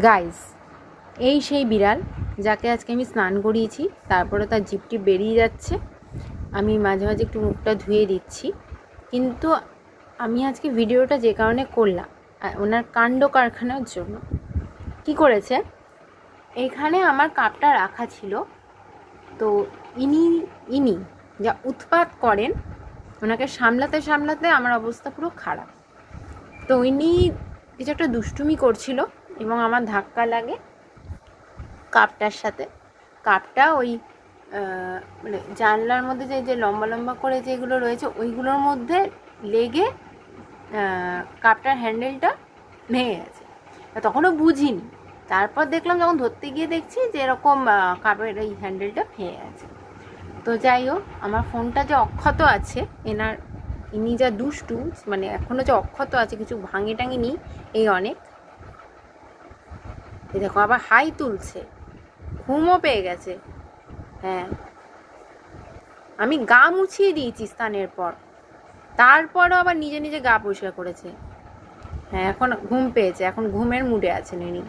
Guys, এই সেই বিড়াল যাকে আজকে আমি স্নান করিয়েছি, তারপরে তার জিভটি বেরিয়ে যাচ্ছে। আমি মাঝে মাঝে একটু মুখটা ধুয়ে দিচ্ছি, কিন্তু আমি আজকে ভিডিওটা যে কারণে করলাম ওনার কাণ্ড কারখানার জন্য। কি করেছে, এখানে আমার কাপটা রাখা ছিল, তো ইনি যা উৎপাত করেন, ওনাকে সামলাতে সামলাতে আমার অবস্থা পুরো খারাপ। তো ইনি কিছু একটা দুষ্টুমি করছিল এবং আমার ধাক্কা লাগে কাপটার সাথে। কাপটা ওই মানে জানলার মধ্যে যে লম্বা লম্বা করে যেগুলো রয়েছে ওইগুলোর মধ্যে লেগে কাপটার হ্যান্ডেলটা ভেঙে গেছে। তখনও বুঝিনি, তারপর দেখলাম যখন ধরতে গিয়ে দেখছি যে এরকম কাপের এই হ্যান্ডেলটা ভেঙে গেছে। তো যাই হোক, আমার ফোনটা যে অক্ষত আছে, ইনি যা দুষ্টু, মানে এখনও যে অক্ষত আছে, কিছু ভাঙে টাঙেনি এই অনেক। দেখো আবার হাই তুলছে, ঘুমও পেয়ে গেছে। হ্যাঁ, আমি গা মুছিয়ে দিয়েছি স্নানের পর, তারপরও আবার নিজে নিজে গা পরিষ্কার করেছে। হ্যাঁ, এখন ঘুম পেয়েছে, এখন ঘুমের মুডে আছেন ইনি।